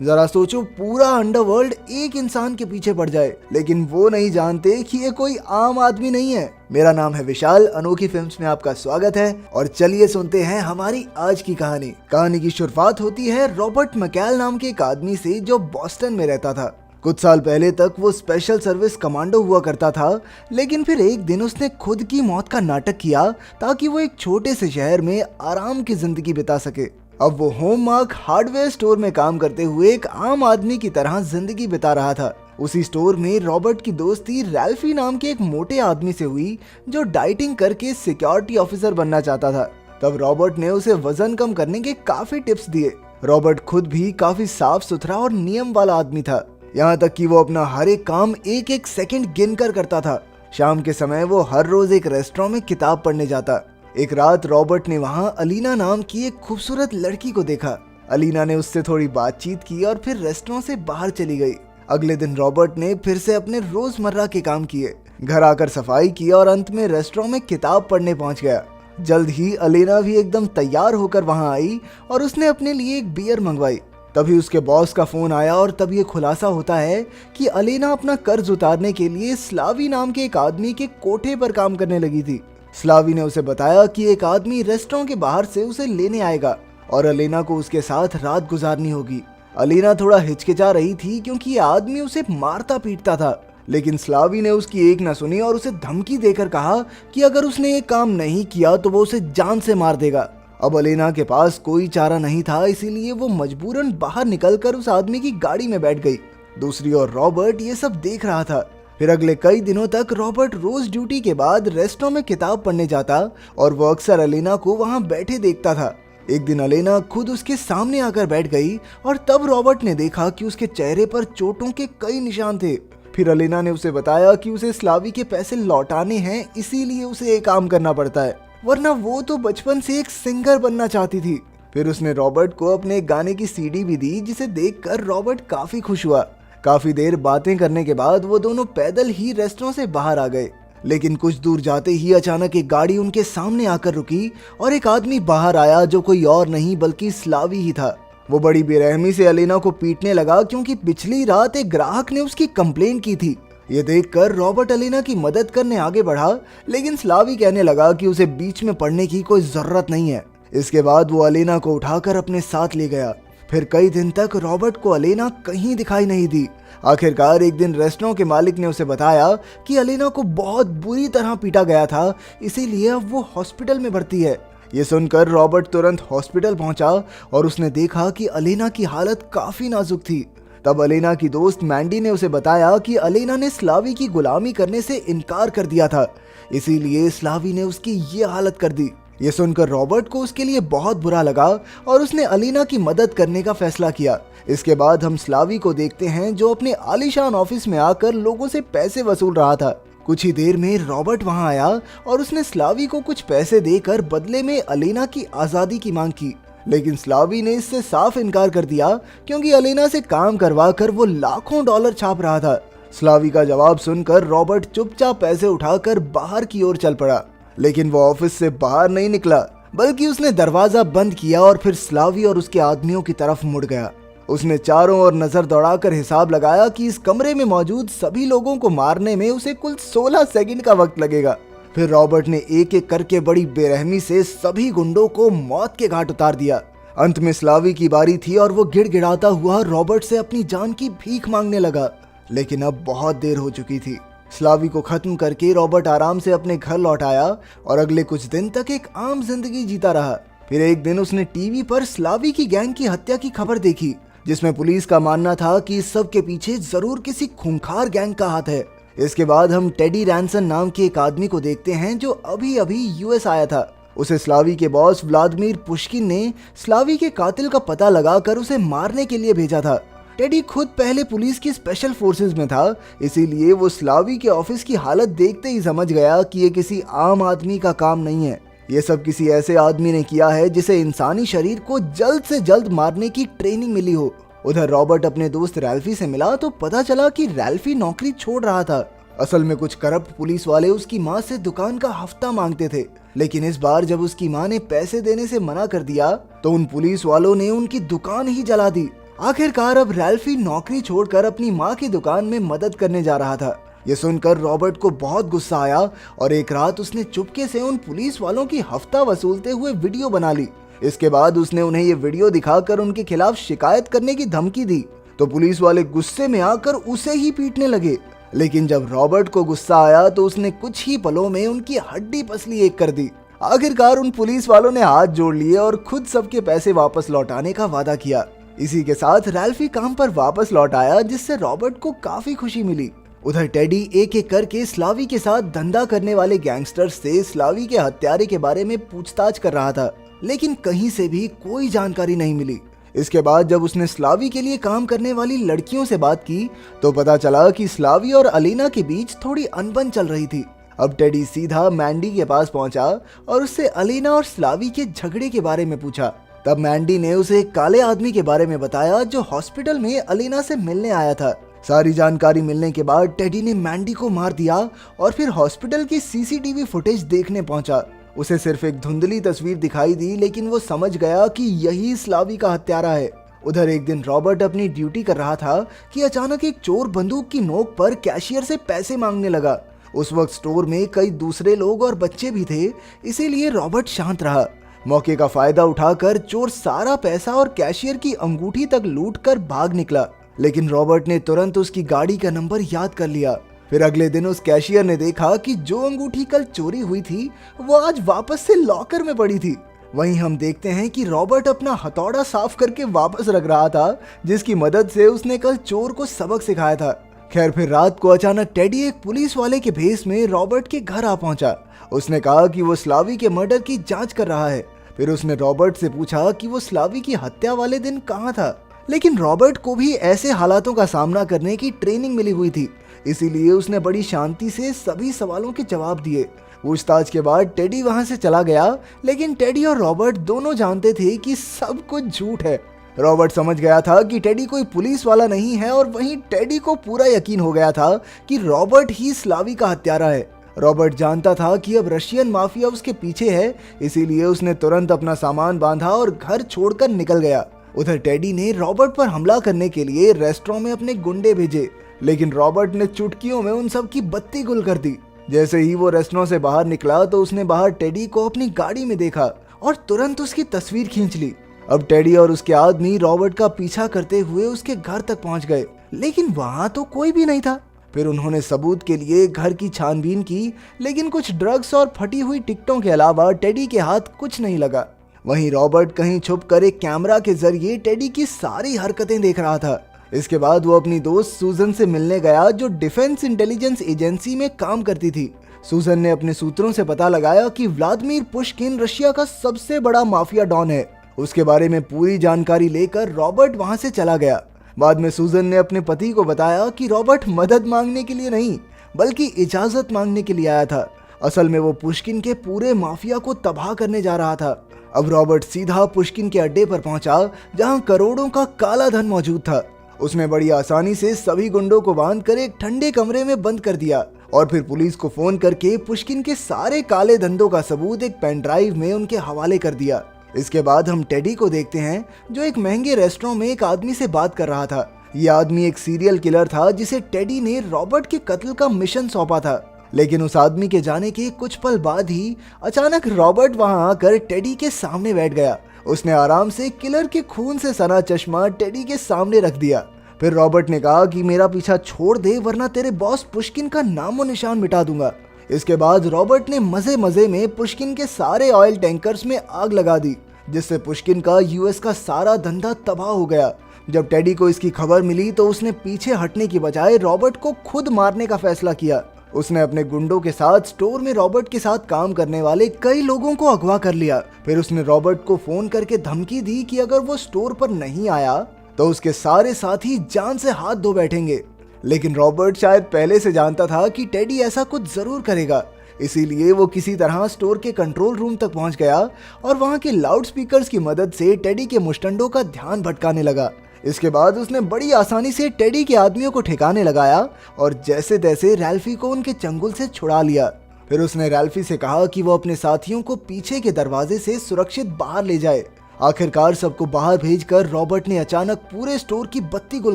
जरा सोचो, पूरा अंडरवर्ल्ड एक इंसान के पीछे पड़ जाए, लेकिन वो नहीं जानते कि ये कोई आम आदमी नहीं है। मेरा नाम है विशाल, अनोखी फिल्म्स में आपका स्वागत है और चलिए सुनते हैं हमारी आज की कहानी। कहानी की शुरुआत होती है रॉबर्ट मैकेल नाम के एक आदमी से जो बॉस्टन में रहता था। कुछ साल पहले तक वो स्पेशल सर्विस कमांडो हुआ करता था, लेकिन फिर एक दिन उसने खुद की मौत का नाटक किया ताकि वो एक छोटे से शहर में आराम की जिंदगी बिता सके। अब वो होममार्क हार्डवेयर स्टोर में काम करते हुए एक आम आदमी की तरह जिंदगी बिता रहा था। उसी स्टोर में रॉबर्ट की दोस्ती रैल्फी नाम के एक मोटे आदमी से हुई जो डाइटिंग करके सिक्योरिटी ऑफिसर बनना चाहता था। तब रॉबर्ट ने उसे वजन कम करने के काफी टिप्स दिए। रॉबर्ट खुद भी काफी साफ सुथरा और नियम वाला आदमी था, यहाँ तक कि वो अपना हर एक काम एक एक सेकंड गिनकर करता था। शाम के समय वो हर रोज एक रेस्टोरेंट में किताब पढ़ने जाता। एक रात रॉबर्ट ने वहाँ अलीना नाम की एक खूबसूरत लड़की को देखा। अलीना ने उससे थोड़ी बातचीत की और फिर रेस्टोरेंट से बाहर चली गई। अगले दिन रॉबर्ट ने फिर से अपने रोजमर्रा के काम किए, घर आकर सफाई की और अंत में रेस्टोरेंट में किताब पढ़ने पहुंच गया। जल्द ही अलीना भी एकदम तैयार होकर वहां आई और उसने अपने लिए एक बियर मंगवाई। तभी उसके बॉस का फोन आया और तब ये खुलासा होता है कि अलीना अपना कर्ज उतारने के लिए स्लावी नाम के एक आदमी के कोठे पर काम करने लगी थी। स्लावी ने उसे बताया कि एक आदमी रेस्टोरेंट के बाहर से उसे लेने आएगा और अलीना को उसके साथ रात गुजारनी होगी। अलीना थोड़ा हिचकिचा रही थी क्योंकि ये आदमी उसे मारता पीटता था, लेकिन स्लावी ने उसकी एक न सुनी और उसे धमकी देकर कहा कि अगर उसने ये काम नहीं किया तो वो उसे जान से मार देगा। अब अलीना के पास कोई चारा नहीं था, इसीलिए वो मजबूरन बाहर निकलकर उस आदमी की गाड़ी में बैठ गई। दूसरी ओर रॉबर्ट ये सब देख रहा था। फिर अगले कई दिनों तक रॉबर्ट रोज ड्यूटी के बाद रेस्टोरेंट में किताब पढ़ने जाता और वो अक्सर अलीना को वहां बैठे देखता था। एक दिन अलीना खुद उसके सामने आकर बैठ गई और तब रॉबर्ट ने देखा कि उसके चेहरे पर चोटों के कई निशान थे। फिर अलीना ने उसे बताया कि उसे स्लावी के पैसे लौटाने हैं, इसीलिए उसे एक काम करना पड़ता है, वरना वो तो बचपन से एक सिंगर बनना चाहती थी। फिर उसने रॉबर्ट को अपने गाने की सीडी भी दी, जिसे देखकर रॉबर्ट काफी खुश हुआ। काफी देर बातें करने के बाद वो दोनों पैदल ही रेस्टोरेंट से बाहर आ गए, लेकिन कुछ दूर जाते ही अचानक एक गाड़ी उनके सामने आकर रुकी और एक आदमी बाहर आया जो कोई और नहीं बल्कि स्लावी ही था। वो बड़ी बेरहमी से अलीना को पीटने लगा क्योंकि पिछली रात एक ग्राहक ने उसकी कंप्लेन की थी। ये देखकर रॉबर्ट अलीना की मदद करने आगे बढ़ा, लेकिन स्लावी कहने लगा कि उसे बीच में पड़ने की कोई जरूरत नहीं है। इसके बाद वो अलीना को उठाकर अपने साथ ले गया। फिर कई दिन तक रॉबर्ट को अलीना कहीं दिखाई नहीं दी। आखिरकार एक दिन रेस्टोरेंट के मालिक ने उसे बताया कि अलीना को बहुत बुरी तरह पीटा गया था, इसीलिए अब वो हॉस्पिटल में भर्ती है। ये सुनकर रॉबर्ट तुरंत हॉस्पिटल पहुंचा और उसने देखा कि अलीना की हालत काफी नाजुक थी। तब अलीना की दोस्त मैंडी ने उसे बताया कि अलीना ने स्लावी की गुलामी करने से इनकार कर दिया था, इसीलिए स्लावी ने उसकी ये हालत कर दी। ये सुनकर रॉबर्ट को उसके लिए बहुत बुरा लगा और उसने अलीना की मदद करने का फैसला किया। इसके बाद हम स्लावी को देखते हैं जो अपने आलीशान ऑफिस में आकर लोगों से पैसे वसूल रहा था। कुछ ही देर में रॉबर्ट वहां आया और उसने स्लावी को कुछ पैसे देकर बदले में अलीना की आजादी की मांग की, लेकिन स्लावी ने इससे साफ इनकार कर दिया क्योंकि अलीना से काम करवा कर वो लाखों डॉलर छाप रहा था। स्लावी का जवाब सुनकर रॉबर्ट चुपचाप पैसे उठाकर बाहर की ओर चल पड़ा, लेकिन वो ऑफिस से बाहर नहीं निकला, बल्कि उसने दरवाजा बंद किया और फिर स्लावी और उसके आदमियों की तरफ मुड़ गया। उसने चारों ओर नजर दौड़ाकर हिसाब लगाया कि इस कमरे में मौजूद सभी लोगों को मारने में उसे कुल 16 सेकंड का वक्त लगेगा। फिर रॉबर्ट ने एक एक करके बड़ी बेरहमी से सभी गुंडों को मौत के घाट उतार दिया। अंत में स्लावी की बारी थी और वो गिड़गिड़ाता हुआ रॉबर्ट से अपनी जान की भीख मांगने लगा, लेकिन अब बहुत देर हो चुकी थी। स्लावी को खत्म करके रॉबर्ट आराम से अपने घर लौट आया और अगले कुछ दिन तक एक आम जिंदगी जीता रहा। फिर एक दिन उसने टीवी पर स्लावी की गैंग की हत्या की खबर देखी, जिसमें पुलिस का मानना था कि इस सब के पीछे जरूर किसी खूंखार गैंग का हाथ है। इसके बाद हम टेडी रैंसन नाम के एक आदमी को देखते हैं जो अभी अभी यूएस आया था। उसे स्लावी के बॉस व्लादिमीर पुश्किन ने स्लावी के कातिल का पता लगाकर उसे मारने के लिए भेजा था। टेडी खुद पहले पुलिस की स्पेशल फोर्सेस में था, इसीलिए वो स्लावी के ऑफिस की हालत देखते ही समझ गया कि ये किसी आम आदमी का काम नहीं है। ये सब किसी ऐसे आदमी ने किया है जिसे इंसानी शरीर को जल्द से जल्द मारने की ट्रेनिंग मिली हो। उधर रॉबर्ट अपने दोस्त रैल्फी से मिला तो पता चला कि रैल्फी नौकरी छोड़ रहा था। असल में कुछ करप्ट पुलिस वाले उसकी माँ से दुकान का हफ्ता मांगते थे, लेकिन इस बार जब उसकी माँ ने पैसे देने से मना कर दिया तो उन पुलिस वालों ने उनकी दुकान ही जला दी। आखिरकार अब रैल्फी नौकरी छोड़कर अपनी माँ की दुकान में मदद करने जा रहा था। ये सुनकर रॉबर्ट को बहुत गुस्सा आया और एक रात उसने चुपके से उन पुलिस वालों की हफ्ता वसूलते हुए वीडियो बना ली। इसके बाद उसने उन्हें ये वीडियो दिखाकर उनके खिलाफ शिकायत करने की धमकी दी, तो पुलिस वाले गुस्से में आकर उसे ही पीटने लगे। लेकिन जब रॉबर्ट को गुस्सा आया तो उसने कुछ ही पलों में उनकी हड्डी पसली एक कर दी। आखिरकार उन पुलिस वालों ने हाथ जोड़ लिए और खुद सबके पैसे वापस लौटाने का वादा किया। इसी के साथ रैल्फी काम पर वापस लौट आया, जिससे रॉबर्ट को काफी खुशी मिली। उधर टेडी एक एक करके स्लावी के साथ धंधा करने वाले गैंगस्टर्स से स्लावी के हत्यारे के बारे में पूछताछ कर रहा था, लेकिन कहीं से भी कोई जानकारी नहीं मिली। इसके बाद जब उसने स्लावी के लिए काम करने वाली लड़कियों से बात की तो पता चला कि स्लावी और अलीना के बीच थोड़ी अनबन चल रही थी। अब टेडी सीधा मैंडी के पास पहुंचा और उससे अलीना और स्लावी के झगड़े के बारे में पूछा। तब मैंडी ने उसे एक काले आदमी के बारे में बताया जो हॉस्पिटल में अलीना से मिलने आया था। सारी जानकारी मिलने के बाद टेडी ने मैंडी को मार दिया और फिर हॉस्पिटल की सीसीटीवी फुटेज देखने पहुंचा। उसे सिर्फ एक धुंधली तस्वीर दिखाई दी, लेकिन वो समझ गया कि यही स्लावी का हत्यारा है। उधर एक दिन रॉबर्ट अपनी ड्यूटी कर रहा था कि अचानक एक चोर बंदूक की नोक पर कैशियर से पैसे मांगने लगा। उस वक्त स्टोर में कई दूसरे लोग और बच्चे भी थे, इसीलिए रॉबर्ट शांत रहा। मौके का फायदा उठाकर चोर सारा पैसा और कैशियर की अंगूठी तक लूटकर भाग निकला, लेकिन रॉबर्ट ने तुरंत उसकी गाड़ी का नंबर याद कर लिया। फिर अगले दिन उस कैशियर ने देखा कि जो अंगूठी कल चोरी हुई थी वो आज वापस से लॉकर में पड़ी थी। वहीं हम देखते हैं कि रॉबर्ट अपना हथौड़ा साफ करके वापस रख रहा था, जिसकी मदद से उसने कल चोर को सबक सिखाया था। खैर फिर रात को अचानक टेडी एक पुलिस वाले के भेस में रॉबर्ट के घर आ पहुंचा। उसने कहा कि वो स्लावी के मर्डर की जांच कर रहा है। फिर उसने रॉबर्ट से पूछा कि वो स्लावी की हत्या वाले दिन कहाँ था, लेकिन रॉबर्ट को भी ऐसे हालातों का सामना करने की ट्रेनिंग मिली हुई थी, इसीलिए उसने बड़ी शांति से सभी सवालों के जवाब दिए। पूछताछ के बाद टेडी वहां से चला गया, लेकिन टेडी और रॉबर्ट दोनों जानते थे कि सब कुछ झूठ है। रॉबर्ट समझ गया था कि टेडी कोई पुलिस वाला नहीं है और वहीं टेडी को पूरा यकीन हो गया था कि रॉबर्ट ही स्लावी का हत्यारा है। रॉबर्ट जानता था कि अब रशियन माफिया उसके पीछे है, इसीलिए उसने तुरंत अपना सामान बांधा और घर छोड़कर निकल गया। उधर टेडी ने रॉबर्ट पर हमला करने के लिए रेस्टोरेंट में अपने गुंडे भेजे, लेकिन रॉबर्ट ने चुटकियों में उन सब की बत्ती गुल कर दी। जैसे ही वो रेस्टोरेंट से बाहर निकला तो उसने बाहर टेडी को अपनी गाड़ी में देखा और तुरंत उसकी तस्वीर खींच ली। अब टेडी और उसके आदमी रॉबर्ट का पीछा करते हुए उसके घर तक पहुंच गए, लेकिन वहां तो कोई भी नहीं था। फिर उन्होंने सबूत के लिए घर की छानबीन की, लेकिन कुछ ड्रग्स और फटी हुई टिकटों के अलावा टेडी के हाथ कुछ नहीं लगा। वहीं रॉबर्ट कहीं छुप कर एक कैमरा के जरिए टेडी की सारी हरकतें देख रहा था। इसके बाद वो अपनी दोस्त सूजन से मिलने गया, जो डिफेंस इंटेलिजेंस एजेंसी में काम करती थी। सूजन ने अपने सूत्रों से पता लगाया कि व्लादिमीर पुश्किन रशिया का सबसे बड़ा माफिया डॉन है। उसके बारे में पूरी जानकारी लेकर रॉबर्ट वहां से चला गया। बाद में सूजन ने अपने पति को बताया कि रॉबर्ट मदद मांगने के लिए नहीं, बल्कि इजाजत मांगने के लिए आया था। असल में वो पुश्किन के पूरे माफिया को तबाह करने जा रहा था। अब रॉबर्ट सीधा पुश्किन के अड्डे पर पहुंचा, जहां करोड़ों का काला धन मौजूद था। उसने बड़ी आसानी से सभी गुंडों को बांधकर एक ठंडे कमरे में बंद कर दिया और फिर पुलिस को फोन करके पुश्किन के सारे काले धंधों का सबूत एक पेन ड्राइव में उनके हवाले कर दिया। इसके बाद हम टेडी को देखते हैं, जो एक महंगे रेस्टोरेंट में एक आदमी से बात कर रहा था। ये आदमी एक सीरियल किलर था, जिसे टेडी ने रॉबर्ट के कत्ल का मिशन सौंपा था। लेकिन उस आदमी के जाने के कुछ पल बाद ही अचानक रॉबर्ट वहां आकर टेडी के सामने बैठ गया। उसने आराम से किलर के खून से सना चश्मा टेडी के सामने रख दिया। फिर रॉबर्ट ने कहा कि मेरा पीछा छोड़ दे, वरना तेरे बॉस पुश्किन का नामो निशान मिटा दूंगा। इसके बाद रॉबर्ट ने मजे मजे में पुश्किन के सारे ऑयल टैंकर्स में आग लगा दी, जिससे पुश्किन का यूएस का सारा धंधा तबाह हो गया। जब टेडी को इसकी खबर मिली तो उसने पीछे हटने की बजाय रॉबर्ट को खुद मारने का फैसला किया। उसने अपने गुंडों के साथ स्टोर में रॉबर्ट के साथ काम करने वाले कई लोगों को अगवा कर लिया। फिर उसने रॉबर्ट को फोन करके धमकी दी कि अगर वो स्टोर पर नहीं आया तो उसके सारे साथी जान से हाथ धो बैठेंगे। लेकिन रॉबर्ट शायद पहले से जानता था कि टेडी ऐसा कुछ जरूर करेगा, इसीलिए वो किसी तरह स्टोर के कंट्रोल रूम तक पहुंच गया और वहां के लाउड स्पीकर्स की मदद से टेडी के मुश्तंडों का ध्यान भटकाने लगा। इसके बाद उसने बड़ी आसानी से टेडी के आदमियों को ठिकाने लगाया और जैसे तैसे रैल्फी को उनके चंगुल से छुड़ा लिया। फिर उसने रैल्फी से कहा कि वो अपने साथियों को पीछे के दरवाजे से सुरक्षित बाहर ले जाए। आखिरकार सबको बाहर भेजकर रॉबर्ट ने अचानक पूरे स्टोर की बत्ती गुल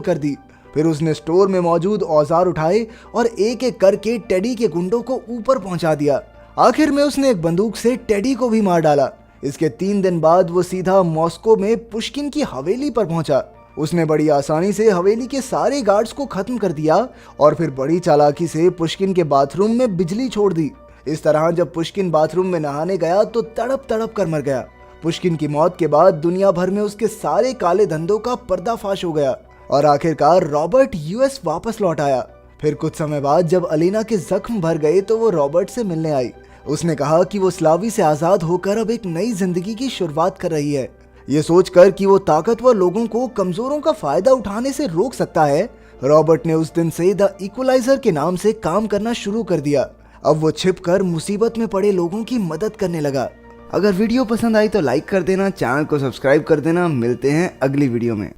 कर दी। फिर उसने स्टोर में मौजूद औजार उठाए और एक एक करके टेडी के गुंडों को ऊपर पहुंचा दिया। आखिर में उसने एक बंदूक से टेडी को भी मार डाला। इसके 3 दिन बाद वो सीधा मॉस्को में पुष्किन की हवेली पर पहुंचा। उसने बड़ी आसानी से हवेली के सारे गार्ड्स को खत्म कर दिया और फिर बड़ी चालाकी से पुष्किन के बाथरूम में बिजली छोड़ दी। इस तरह जब पुष्किन बाथरूम में नहाने गया तो तड़प तड़प कर मर गया। पुष्किन की मौत के बाद दुनिया भर में उसके सारे काले धंधों का पर्दाफाश हो गया और आखिरकार रॉबर्ट यूएस वापस लौट आया। फिर कुछ समय बाद जब अलीना के जख्म भर गए तो वो रॉबर्ट से मिलने आई। उसने कहा कि वो स्लावी से आजाद होकर अब एक नई जिंदगी की शुरुआत कर रही है। ये सोचकर कि वो ताकतवर लोगों को कमजोरों का फायदा उठाने से रोक सकता है, रॉबर्ट ने उस दिन से द इक्वलाइजर के नाम से काम करना शुरू कर दिया। अब वो छिपकर मुसीबत में पड़े लोगों की मदद करने लगा। अगर वीडियो पसंद आई तो लाइक कर देना, चैनल को सब्सक्राइब कर देना। मिलते हैं अगली वीडियो में।